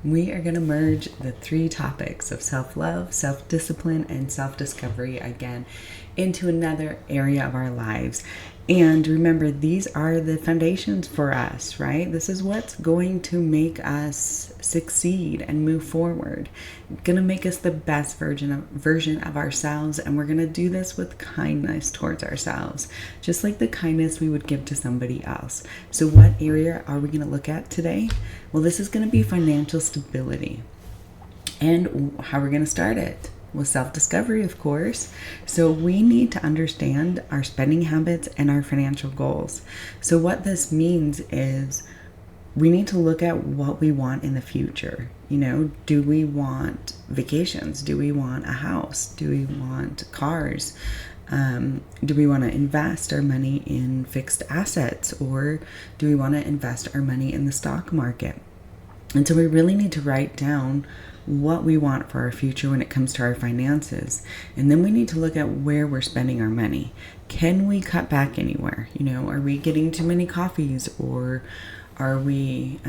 we are going to merge the three topics of self-love, self-discipline, and self-discovery again into another area of our lives. And remember, these are the foundations for us, right? This is what's going to make us succeed and move forward. Going to make us the best version of ourselves, and we're going to do this with kindness towards ourselves, just like the kindness we would give to somebody else. So what area are we going to look at today? Well, this is going to be financial stability. And how we're going to start it? With self-discovery, of course. So we need to understand our spending habits and our financial goals. So what this means is we need to look at what we want in the future. Do we want vacations? Do we want a house? Do we want cars? Do we want to invest our money in fixed assets, or do we want to invest our money in the stock market? And so we really need to write down what we want for our future when it comes to our finances. And then we need to look at where we're spending our money. Can we cut back anywhere? Are we getting too many coffees, or are we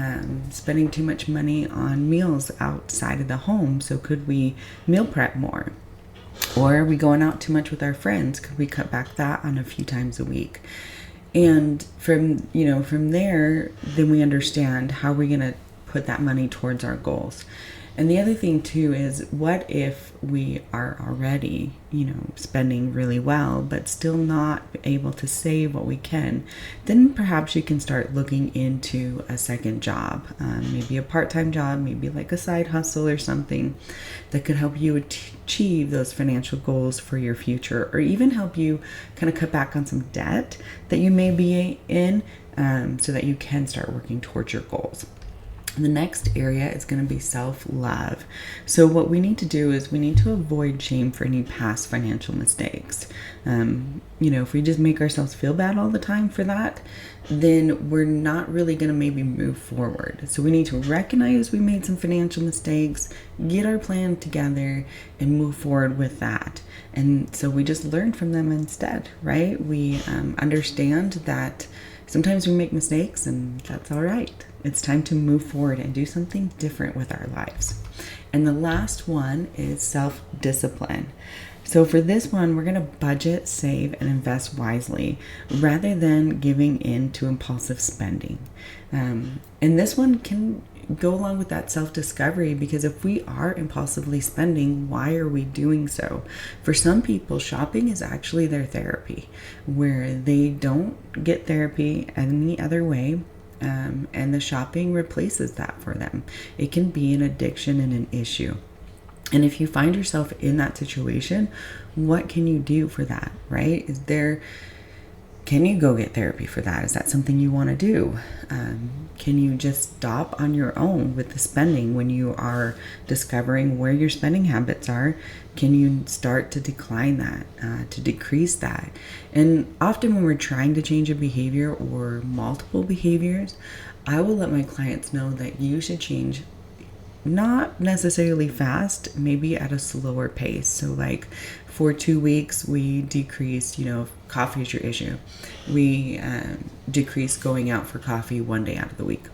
spending too much money on meals outside of the home? So could we meal prep more? Or are we going out too much with our friends? Could we cut back that on a few times a week? And from there, then we understand how we're going to put that money towards our goals. And the other thing too is, what if we are already, spending really well, but still not able to save what we can? Then perhaps you can start looking into a second job, maybe a part-time job, maybe like a side hustle or something that could help you achieve those financial goals for your future, or even help you kind of cut back on some debt that you may be in, so that you can start working towards your goals. The next area is going to be self-love. So what we need to do is we need to avoid shame for any past financial mistakes. If we just make ourselves feel bad all the time for that, then we're not really going to maybe move forward. So we need to recognize we made some financial mistakes, get our plan together, and move forward with that. And so we just learn from them instead, right? We understand that sometimes we make mistakes, and that's all right. It's time to move forward and do something different with our lives. And the last one is self-discipline. So for this one, we're going to budget, save, and invest wisely rather than giving in to impulsive spending. And this one can go along with that self-discovery, because if we are impulsively spending, why are we doing so? For some people, shopping is actually their therapy, where they don't get therapy any other way. And the shopping replaces that for them. It can be an addiction and an issue. And if you find yourself in that situation, what can you do for that, right? Can you go get therapy for that? Is that something you want to do? Can you just stop on your own with the spending when you are discovering where your spending habits are? Can you start to decline that, to decrease that? And often when we're trying to change a behavior or multiple behaviors, I will let my clients know that you should change, not necessarily fast, maybe at a slower pace. So like for 2 weeks, we decreased, coffee is your issue. We decreased going out for coffee 1 day out of the week,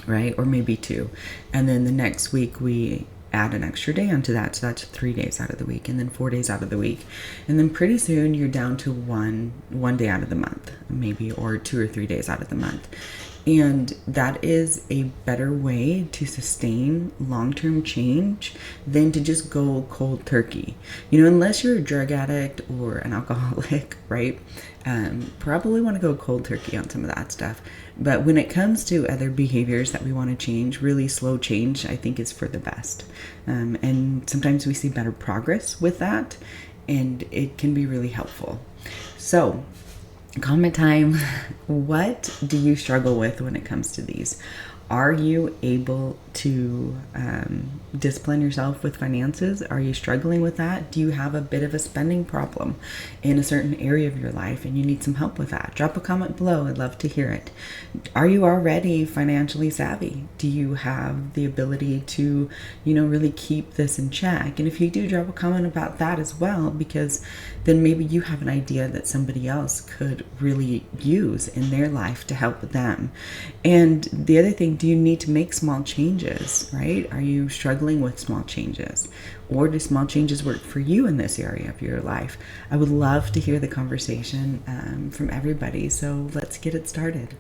right? Or maybe 2. And then the next week we add an extra day onto that. So that's 3 days out of the week, and then 4 days out of the week. And then pretty soon you're down to one day out of the month, maybe, or 2 or 3 days out of the month. And that is a better way to sustain long-term change than to just go cold turkey. Unless you're a drug addict or an alcoholic, right? Probably want to go cold turkey on some of that stuff. But when it comes to other behaviors that we want to change, really slow change, I think is for the best. And sometimes we see better progress with that, and it can be really helpful. So, comment time. What do you struggle with when it comes to these? Are you able to discipline yourself with finances? Are you struggling with that? Do you have a bit of a spending problem in a certain area of your life and you need some help with that? Drop a comment below. I'd love to hear it. Are you already financially savvy? Do you have the ability to, really keep this in check? And if you do, drop a comment about that as well, because then maybe you have an idea that somebody else could really use in their life to help them. And the other thing do you need to make small changes, right? Are you struggling with small changes? Or do small changes work for you in this area of your life? I would love to hear the conversation from everybody. So let's get it started.